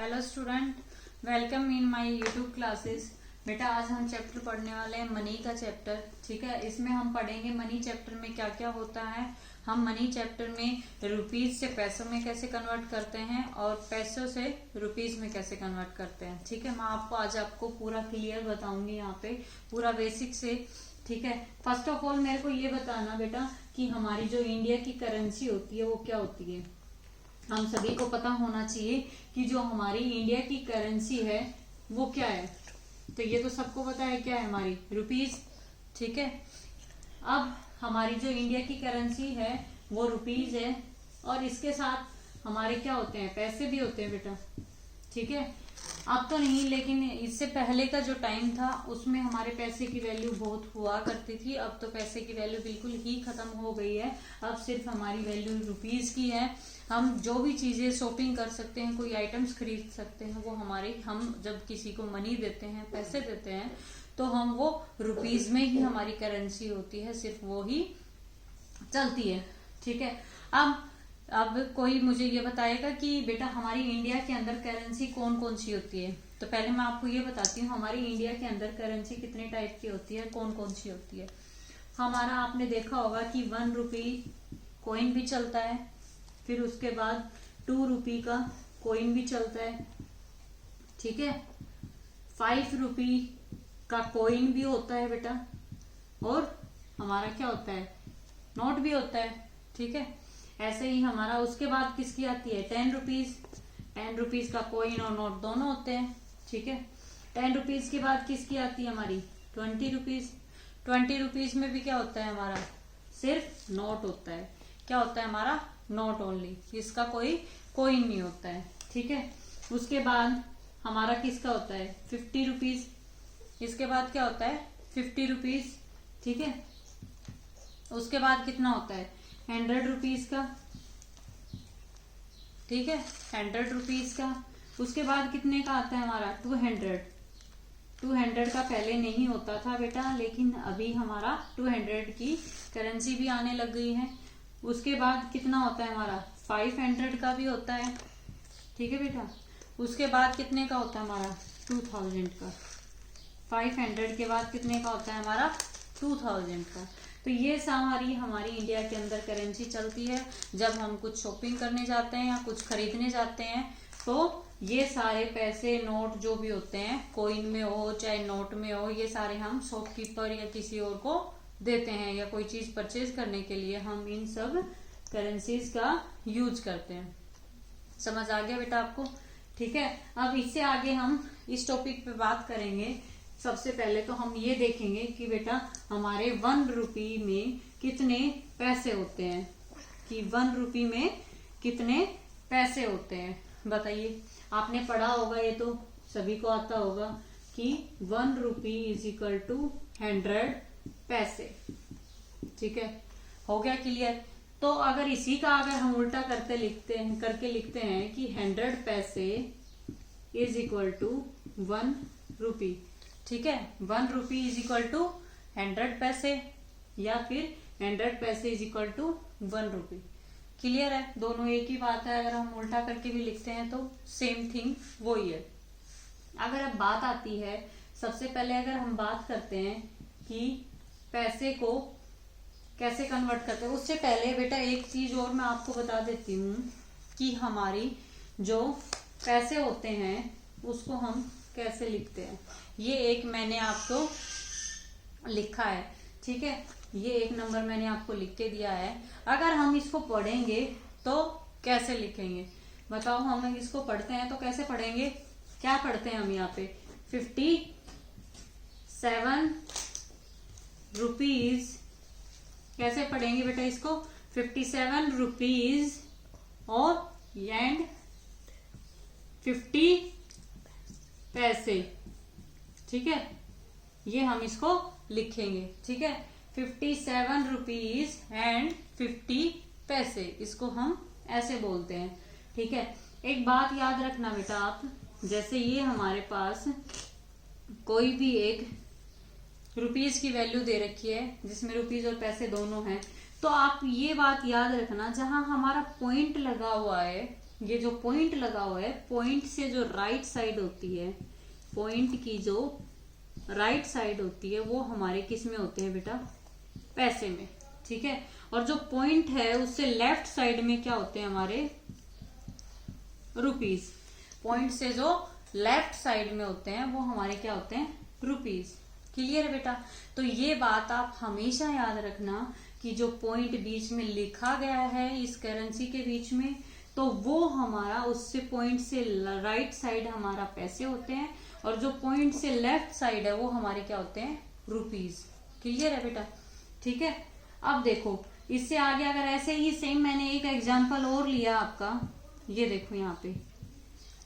Hello student, welcome in my YouTube classes. बेटा आज हम चैप्टर पढ़ने वाले हैं मनी का चैप्टर। ठीक है, इसमें हम पढ़ेंगे मनी चैप्टर में क्या क्या होता है। हम मनी चैप्टर में रुपीज से पैसों में कैसे कन्वर्ट करते हैं और पैसों से रुपीज में कैसे कन्वर्ट करते हैं। ठीक है, मैं आपको पूरा क्लियर बताऊंगी यहाँ पे, पूरा बेसिक से। ठीक है, फर्स्ट ऑफ ऑल मेरे को ये बताना बेटा कि हमारी जो इंडिया की करेंसी होती है वो क्या होती है। हम सभी को पता होना चाहिए कि जो हमारी इंडिया की करेंसी है वो क्या है। तो ये तो सबको पता है क्या है, हमारी रुपीज। ठीक है, अब हमारी जो इंडिया की करेंसी है वो रुपीज है और इसके साथ हमारे क्या होते हैं, पैसे भी होते हैं बेटा। ठीक है, अब तो नहीं, लेकिन इससे पहले का जो टाइम था उसमें हमारे पैसे की वैल्यू बहुत हुआ करती थी। अब तो पैसे की वैल्यू बिल्कुल ही खत्म हो गई है। अब सिर्फ हमारी वैल्यू रुपीज की है। हम जो भी चीजें शॉपिंग कर सकते हैं, कोई आइटम्स खरीद सकते हैं, वो हम जब किसी को मनी देते हैं, पैसे देते हैं, तो हम वो रुपीज में ही हमारी करेंसी होती है, सिर्फ वो ही चलती है। ठीक है, अब कोई मुझे ये बताएगा कि बेटा हमारी इंडिया के अंदर करेंसी कौन कौन सी होती है। तो पहले मैं आपको ये बताती हूँ हमारी इंडिया के अंदर करेंसी कितने टाइप की होती है, कौन कौन सी होती है। हमारा आपने देखा होगा कि 1 रुपी कॉइन भी चलता है, फिर उसके बाद 2 रुपी का कॉइन भी चलता है। ठीक है, 5 रुपी का कॉइन भी होता है बेटा, और हमारा क्या होता है, नोट भी होता है। ठीक है, ऐसे ही हमारा उसके बाद किसकी आती है, 10 रुपीज। 10 रुपीज का कॉइन और नोट दोनों होते हैं। ठीक है, 10 रुपीज के बाद किसकी आती है हमारी, 20 रुपीज। 20 रुपीज में भी क्या होता है हमारा, सिर्फ नोट होता है। क्या होता है हमारा, नोट ओनली, इसका कोई कॉइन नहीं होता है। ठीक है, उसके बाद हमारा किसका होता है, 50 रुपीज। इसके बाद क्या होता है, 50 रुपीज। ठीक है, उसके बाद कितना होता है, 100 रुपीज का। ठीक है, 100 रुपीज का। उसके बाद कितने का आता है हमारा, 200। 200 का पहले नहीं होता था बेटा, लेकिन अभी हमारा 200 की करेंसी भी आने लग गई है। उसके बाद कितना होता है हमारा, 500 का भी होता है। ठीक है बेटा, उसके बाद कितने का होता है हमारा, 2000 का। 500 के बाद कितने का होता है हमारा, 2000 का। तो ये सारी हमारी इंडिया के अंदर करेंसी चलती है। जब हम कुछ शॉपिंग करने जाते हैं या कुछ खरीदने जाते हैं, तो ये सारे पैसे नोट जो भी होते हैं, कॉइन में हो चाहे नोट में हो, ये सारे हम शॉपकीपर या किसी और को देते हैं, या कोई चीज परचेज करने के लिए हम इन सब करेंसीज का यूज करते हैं। समझ आ गया बेटा आपको। ठीक है, अब इससे आगे हम इस टॉपिक पे बात करेंगे। सबसे पहले तो हम ये देखेंगे कि बेटा हमारे 1 रुपी में कितने पैसे होते हैं, कि 1 रुपी में कितने पैसे होते हैं। बताइए, आपने पढ़ा होगा, ये तो सभी को आता होगा कि 1 रुपी इज इक्वल टू 100 पैसे। ठीक है, हो गया क्लियर। तो अगर इसी का अगर हम उल्टा करके लिखते हैं कि 100 पैसे इज इक्वल टू 1 रुपी। ठीक है, 1 रुपी इज इक्वल टू 100 पैसे, या फिर 100 पैसे is equal to 1 rupee. Clear है, दोनों एक ही बात है। अगर हम उल्टा करके भी लिखते हैं तो सेम थिंग वो ही है। अगर अब बात आती है, सबसे पहले अगर हम बात करते हैं कि पैसे को कैसे कन्वर्ट करते हैं, उससे पहले बेटा एक चीज और मैं आपको बता देती हूँ कि हमारी जो पैसे होते हैं उसको हम कैसे लिखते हैं। ये एक मैंने आपको लिखा है। ठीक है, ये एक नंबर मैंने आपको लिख के दिया है। अगर हम इसको पढ़ेंगे तो कैसे लिखेंगे, बताओ। हम इसको पढ़ते हैं तो कैसे पढ़ेंगे, क्या पढ़ते हैं हम यहाँ पे, 57 रुपीज। कैसे पढ़ेंगे बेटा इसको, 57 रुपीज और एंड 50 पैसे। ठीक है, ये हम इसको लिखेंगे। ठीक है, 57 रुपीज एंड 50 पैसे, इसको हम ऐसे बोलते हैं। ठीक है, एक बात याद रखना बेटा आप, जैसे ये हमारे पास कोई भी एक रुपीज की वैल्यू दे रखी है जिसमें रुपीज और पैसे दोनों हैं, तो आप ये बात याद रखना, जहां हमारा पॉइंट लगा हुआ है ये जो पॉइंट लगा हुआ है, पॉइंट से जो राइट साइड होती है, पॉइंट की जो राइट साइड होती है वो हमारे किस में होते हैं बेटा, पैसे में, ठीक है। और जो पॉइंट है उससे लेफ्ट साइड में क्या होते हैं हमारे, रुपीज। पॉइंट से जो लेफ्ट साइड में होते हैं वो हमारे क्या होते हैं, रुपीज। क्लियर है बेटा। तो ये बात आप हमेशा याद रखना कि जो पॉइंट बीच में लिखा गया है इस करेंसी के बीच में, तो वो हमारा उससे पॉइंट से राइट साइड हमारा पैसे होते हैं, और जो पॉइंट से लेफ्ट साइड है वो हमारे क्या होते हैं, रुपीज। क्लियर है बेटा, ठीक है। अब देखो इससे आगे अगर ऐसे ही सेम मैंने एक एग्जांपल और लिया आपका, ये देखो यहाँ पे,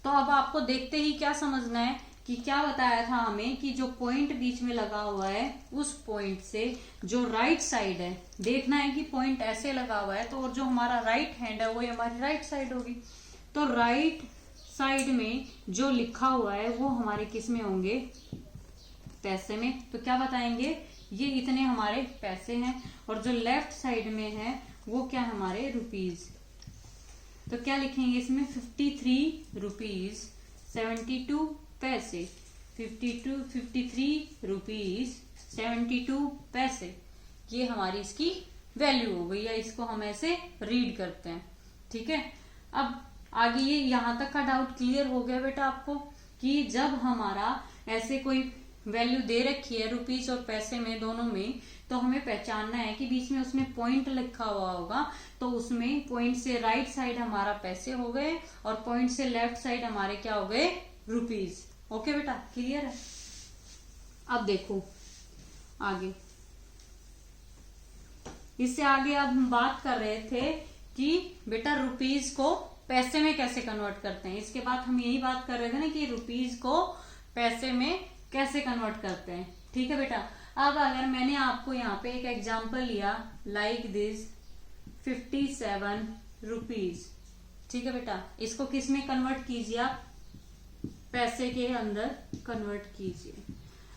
तो अब आपको देखते ही क्या समझना है कि क्या बताया था हमें कि जो पॉइंट बीच में लगा हुआ है उस पॉइंट से जो राइट साइड है, देखना है कि पॉइंट ऐसे लगा हुआ है तो और जो हमारा राइट हैंड है वो हमारी राइट साइड होगी। तो राइट साइड में जो लिखा हुआ है वो हमारे किस में होंगे, पैसे में। तो क्या बताएंगे, ये इतने हमारे पैसे हैं, और जो लेफ्ट साइड में है वो क्या हमारे रुपीज। तो क्या लिखेंगे इसमें, 53 रुपीज 72 पैसे, 53 रुपीज 72 पैसे, ये हमारी इसकी वैल्यू हो गई, या इसको हम ऐसे रीड करते हैं, ठीक है। अब आगे ये यहां तक का डाउट क्लियर हो गया बेटा आपको, कि जब हमारा ऐसे कोई वैल्यू दे रखी है रुपीज और पैसे में दोनों में, तो हमें पहचानना है कि बीच में उसमें पॉइंट लिखा हुआ होगा, तो उसमें पॉइंट से राइट साइड हमारा पैसे हो गए और पॉइंट से लेफ्ट साइड हमारे क्या हो गए, रुपीज। ओके बेटा, क्लियर है। अब देखो आगे, इससे आगे अब हम बात कर रहे थे कि बेटा रुपीज को पैसे में कैसे कन्वर्ट करते हैं। इसके बाद हम यही बात कर रहे थे ना कि रुपीज को पैसे में कैसे कन्वर्ट करते हैं, ठीक है बेटा। अब अगर मैंने आपको यहाँ पे एक एग्जांपल लिया, लाइक दिस 57 रुपीज, ठीक है बेटा, इसको किस में कन्वर्ट कीजिए आप, पैसे के अंदर कन्वर्ट कीजिए।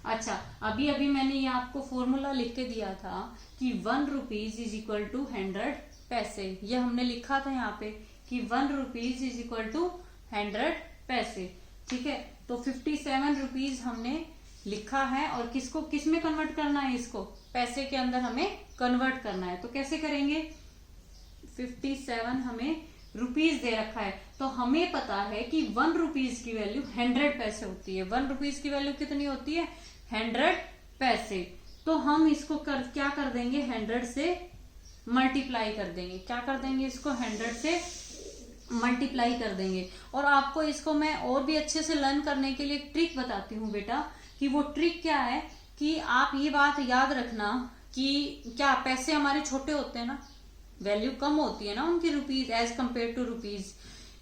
अच्छा, अभी अभी मैंने ये आपको फॉर्मूला लिख के दिया था कि 1 रुपीज इज इक्वल टू 100 पैसे, ये हमने लिखा था यहाँ पे कि 1 रुपीज इज इक्वल टू 100 पैसे, ठीक है। तो 57 रुपीज हमने लिखा है, और किसको किस में कन्वर्ट करना है, इसको पैसे के अंदर हमें कन्वर्ट करना है। तो कैसे करेंगे, 57 हमें रुपीज दे रखा है, तो हमें पता है कि 1 रुपीज की वैल्यू 100 पैसे होती है। 1 रुपीज की वैल्यू कितनी होती है, 100 पैसे। तो हम इसको क्या कर देंगे, 100 से मल्टीप्लाई कर देंगे। क्या कर देंगे, इसको 100 से मल्टीप्लाई कर देंगे। और आपको इसको मैं और भी अच्छे से लर्न करने के लिए एक ट्रिक बताती हूँ बेटा, कि वो ट्रिक क्या है कि आप ये बात याद रखना कि क्या पैसे हमारे छोटे होते हैं ना, वैल्यू कम होती है ना उनकी rupees as compare to rupees,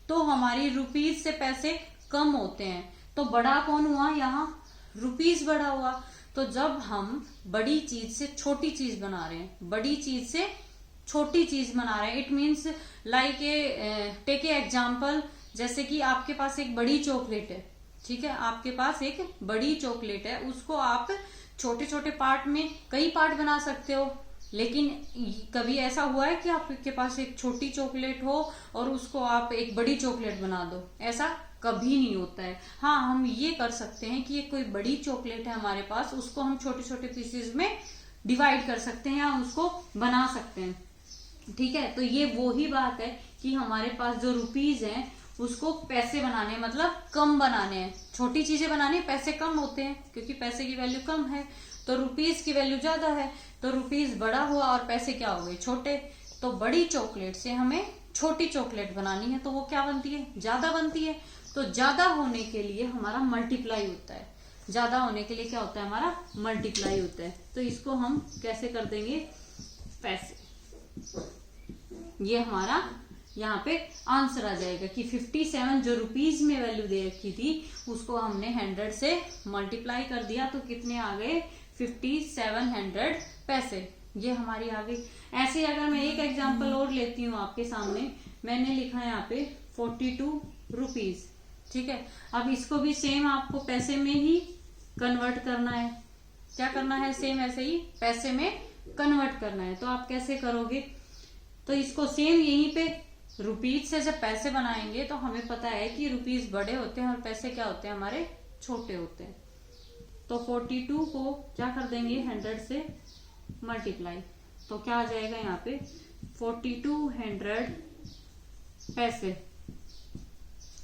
तो हमारी रुपीज से पैसे कम होते हैं। तो बड़ा कौन हुआ, यहाँ रुपीज बड़ा हुआ। तो जब हम बड़ी चीज से छोटी चीज बना रहे हैं, बड़ी चीज से छोटी चीज बना रहे हैं, it means like take a example, जैसे कि आपके पास एक बड़ी चॉकलेट है, ठीक है, आपके पास एक बड़ी चॉकलेट है, उसको आप छोटे छोटे पार्ट में कई पार्ट बना सकते हो। लेकिन कभी ऐसा हुआ है कि आपके पास एक छोटी चॉकलेट हो और उसको आप एक बड़ी चॉकलेट बना दो, ऐसा कभी नहीं होता है। हाँ, हम ये कर सकते हैं कि ये कोई बड़ी चॉकलेट है हमारे पास, उसको हम छोटे छोटे पीसेस में डिवाइड कर सकते हैं या उसको बना सकते हैं, ठीक है। तो ये वो ही बात है कि हमारे पास जो रुपीज हैं उसको पैसे बनाने, मतलब कम बनाने हैं, छोटी चीजें बनाने, पैसे कम होते हैं क्योंकि पैसे की वैल्यू कम है, तो रुपीज की वैल्यू ज्यादा है, तो रुपीज बड़ा हुआ और पैसे क्या हो गए, छोटे। तो बड़ी चॉकलेट से हमें छोटी चॉकलेट बनानी है, तो वो क्या बनती है, ज्यादा बनती है। तो ज्यादा होने के लिए हमारा मल्टीप्लाई होता है, ज्यादा होने के लिए क्या होता है, हमारा मल्टीप्लाई होता है। तो इसको हम कैसे कर देंगे, पैसे। ये हमारा यहाँ पे आंसर आ जाएगा कि 57 जो रुपीज में वैल्यू दे रखी थी उसको हमने 100 से मल्टीप्लाई कर दिया, तो कितने आ गए, 5700 पैसे, ये हमारी आ गई। ऐसे अगर मैं एक एग्जांपल और लेती हूँ आपके सामने, मैंने लिखा है यहाँ पे 42 रुपीज, ठीक है। अब इसको भी सेम आपको पैसे में ही कन्वर्ट करना है। क्या करना है, सेम ऐसे ही पैसे में कन्वर्ट करना है। तो आप कैसे करोगे, तो इसको सेम यहीं पे रुपीज से जब पैसे बनाएंगे तो हमें पता है कि रुपीज बड़े होते हैं और पैसे क्या होते हैं हमारे छोटे होते हैं। तो 42 को क्या कर देंगे 100 से मल्टीप्लाई, तो क्या आ जाएगा यहाँ पे 4200 पैसे।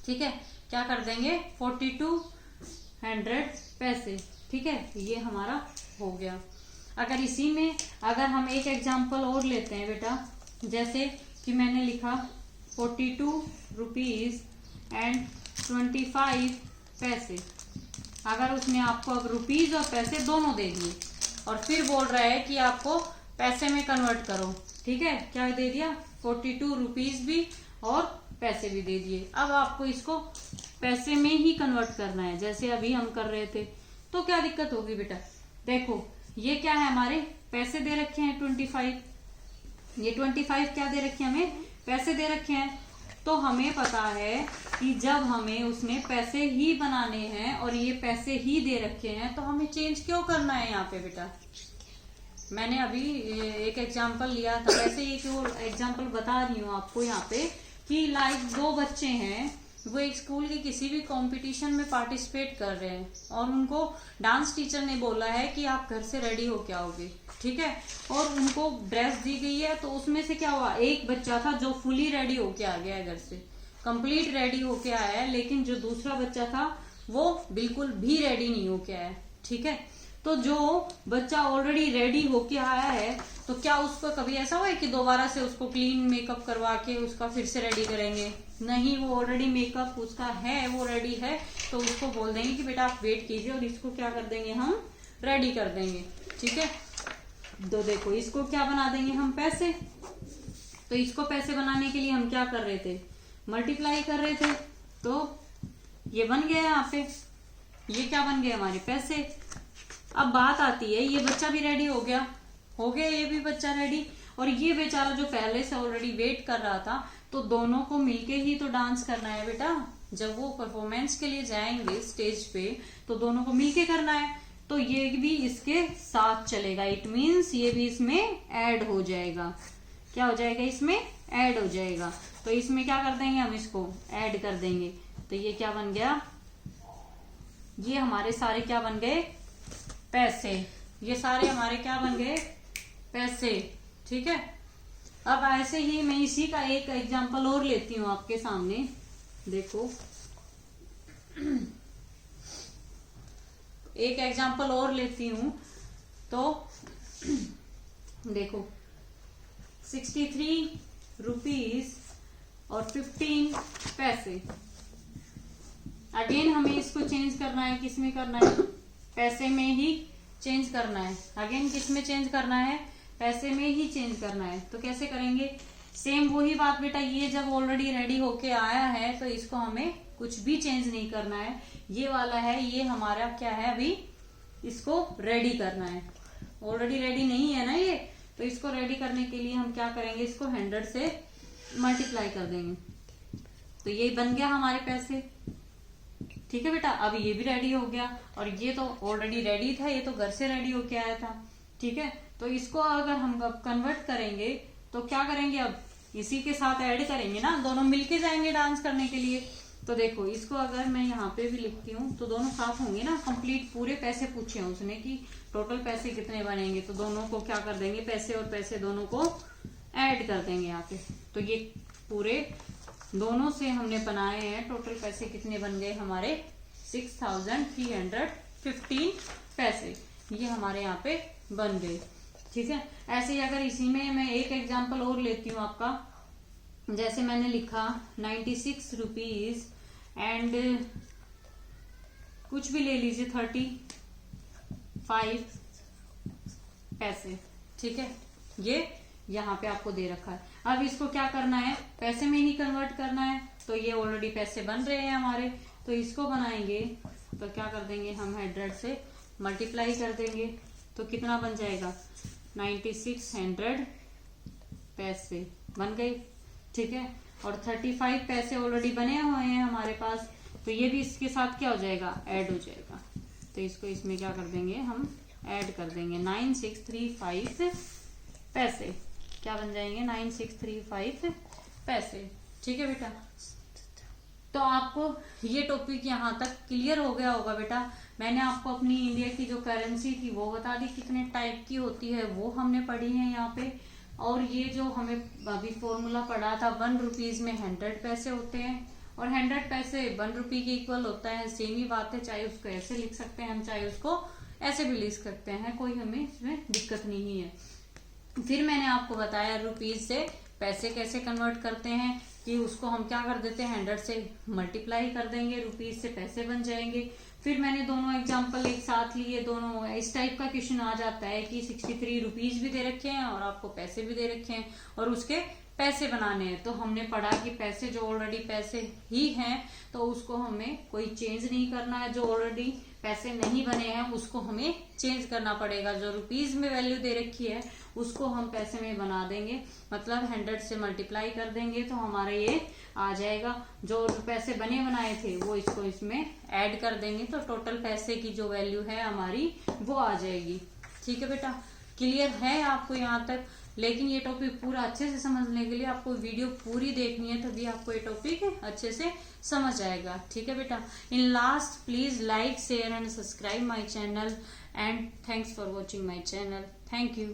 ठीक है, क्या कर देंगे 4200 पैसे। ठीक है, ये हमारा हो गया। अगर इसी में अगर हम एक एग्जांपल और लेते हैं बेटा, जैसे कि मैंने लिखा 42 रुपीज एंड 25 पैसे। अगर उसने आपको अब रुपीज और पैसे दोनों दे दिए और फिर बोल रहा है कि आपको पैसे में कन्वर्ट करो। ठीक है, क्या दे दिया 42 रुपीज भी और पैसे भी दे दिए। अब आपको इसको पैसे में ही कन्वर्ट करना है जैसे अभी हम कर रहे थे। तो क्या दिक्कत होगी बेटा, देखो ये क्या है हमारे पैसे दे रखे हैं 25, ये 25 क्या दे रखे हैं हमें पैसे दे रखे हैं। तो हमें पता है कि जब हमें उसने पैसे ही बनाने हैं और ये पैसे ही दे रखे हैं तो हमें चेंज क्यों करना है यहाँ पे बेटा। मैंने अभी एक एग्जांपल लिया था, वैसे एक और एग्जांपल बता रही हूँ आपको यहाँ पे कि लाइक 2 बच्चे हैं, वो एक स्कूल के किसी भी कंपटीशन में पार्टिसिपेट कर रहे हैं और उनको डांस टीचर ने बोला है कि आप घर से रेडी होके आओगे। ठीक है, और उनको ड्रेस दी गई है। तो उसमें से क्या हुआ, एक बच्चा था जो फुली रेडी होके आ गया है, घर से कंप्लीट रेडी होके आया है, लेकिन जो दूसरा बच्चा था वो बिल्कुल भी रेडी नहीं होके आया। ठीक है, तो जो बच्चा ऑलरेडी रेडी होके आया है तो क्या उसको कभी ऐसा हुआ है कि दोबारा से उसको क्लीन मेकअप करवा के उसका फिर से रेडी करेंगे? नहीं, वो ऑलरेडी मेकअप उसका है, वो रेडी है, तो उसको बोल देंगे कि बेटा आप वेट कीजिए और इसको क्या कर देंगे हम रेडी कर देंगे। ठीक है, तो देखो इसको क्या बना देंगे हम पैसे। तो इसको पैसे बनाने के लिए हम क्या कर रहे थे, मल्टीप्लाई कर रहे थे। तो ये बन गया यहाँ पे, ये क्या बन गया हमारे पैसे। अब बात आती है, ये बच्चा भी रेडी हो गया ये भी बच्चा रेडी, और ये बेचारा जो पहले से ऑलरेडी वेट कर रहा था। तो दोनों को मिलके ही तो डांस करना है बेटा। जब वो परफॉर्मेंस के लिए जाएंगे स्टेज पे तो दोनों को मिलके करना है। तो ये भी इसके साथ चलेगा, इट मीन्स ये भी इसमें ऐड हो जाएगा। क्या हो जाएगा, इसमें ऐड हो जाएगा। तो इसमें क्या कर देंगे हम, इसको ऐड कर देंगे। तो ये क्या बन गया, ये हमारे सारे क्या बन गए पैसे। ये सारे हमारे क्या बन गए पैसे। ठीक है, अब ऐसे ही मैं इसी का एक एग्जांपल और लेती हूँ आपके सामने। देखो एक एग्जांपल और लेती हूँ। तो देखो 63 रुपीज और 15 पैसे। अगेन हमें इसको चेंज करना है, किसमें करना है, पैसे में ही चेंज करना है। अगेन किसमें चेंज करना है, पैसे में ही चेंज करना है। तो कैसे करेंगे, सेम वही बात बेटा। ये जब ऑलरेडी रेडी होके आया है तो इसको हमें कुछ भी चेंज नहीं करना है। ये वाला है, ये हमारा क्या है, अभी इसको रेडी करना है। ऑलरेडी रेडी नहीं है ना ये, तो इसको रेडी करने के लिए हम क्या करेंगे, इसको 100 से मल्टीप्लाई कर देंगे। तो ये बन गया हमारे पैसे। ठीक है बेटा, अब ये भी रेडी हो गया और ये तो ऑलरेडी रेडी था, ये तो घर से रेडी होके आया था। ठीक है, तो इसको अगर हम अब कन्वर्ट करेंगे तो क्या करेंगे, अब इसी के साथ ऐड करेंगे ना, दोनों मिलके जाएंगे डांस करने के लिए। तो देखो इसको अगर मैं यहाँ पे भी लिखती हूँ तो दोनों साथ होंगे ना, कंप्लीट पूरे पैसे पूछे हैं उसने कि टोटल पैसे कितने बनेंगे। तो दोनों को क्या कर देंगे, पैसे और पैसे दोनों को ऐड कर देंगे यहाँ पे। तो ये पूरे दोनों से हमने बनाए हैं, टोटल पैसे कितने बन गए हमारे 6315 पैसे। ये हमारे यहाँ पे बन गए। ठीक है, ऐसे ही अगर इसी में मैं एक एग्जांपल और लेती हूँ आपका, जैसे मैंने लिखा 96 रुपीज एंड कुछ भी ले लीजिए 35 पैसे। ठीक है, ये यहाँ पे आपको दे रखा है। अब इसको क्या करना है, पैसे में ही कन्वर्ट करना है। तो ये ऑलरेडी पैसे बन रहे हैं हमारे, तो इसको बनाएंगे तो क्या कर देंगे हम 100 से मल्टीप्लाई कर देंगे। तो कितना बन जाएगा 9600 पैसे बन गए। ठीक है, और 35 पैसे ऑलरेडी बने हुए हैं हमारे पास, तो ये भी इसके साथ क्या हो जाएगा, ऐड हो जाएगा। तो इसको इसमें क्या कर देंगे, हम ऐड कर देंगे 9635 पैसे। क्या बन जाएंगे 9635 पैसे। ठीक है बेटा, तो आपको ये टॉपिक यहाँ तक क्लियर हो गया होगा बेटा। मैंने आपको अपनी इंडिया की जो करेंसी थी वो बता दी, कितने टाइप की होती है वो हमने पढ़ी है यहाँ पे। और ये जो हमें अभी फॉर्मूला पढ़ा था, 1 रुपीज में 100 पैसे होते हैं और 100 पैसे 1 रुपये के इक्वल होता है। सेम ही बात है, चाहे उसको ऐसे लिख सकते हैं हम, चाहे उसको ऐसे भी लिख सकते हैं, कोई हमें इसमें दिक्कत नहीं है। फिर मैंने आपको बताया रुपीज से पैसे कैसे कन्वर्ट करते हैं, कि उसको हम क्या कर देते हैं 100 से मल्टीप्लाई कर देंगे, रुपीज से पैसे बन जाएंगे। फिर मैंने दोनों एग्जांपल एक साथ लिए, दोनों इस टाइप का क्वेश्चन आ जाता है कि 63 रुपीज भी दे रखे हैं और आपको पैसे भी दे रखे हैं और उसके पैसे बनाने हैं। तो हमने पढ़ा कि पैसे जो ऑलरेडी पैसे ही हैं तो उसको हमें कोई चेंज नहीं करना है, जो ऑलरेडी पैसे नहीं बने हैं उसको हमें चेंज करना पड़ेगा। जो रुपीज में वैल्यू दे रखी है उसको हम पैसे में बना देंगे, मतलब 100 से मल्टीप्लाई कर देंगे तो हमारा ये आ जाएगा। जो पैसे बने बनाए थे वो इसको इसमें ऐड कर देंगे तो टोटल पैसे की जो वैल्यू है हमारी वो आ जाएगी। ठीक है बेटा, क्लियर है आपको यहाँ तक? लेकिन ये टॉपिक पूरा अच्छे से समझने के लिए आपको वीडियो पूरी देखनी है, तभी आपको ये टॉपिक अच्छे से समझ आएगा। ठीक है बेटा, in last please like share and subscribe my channel and thanks for watching my channel. Thank you.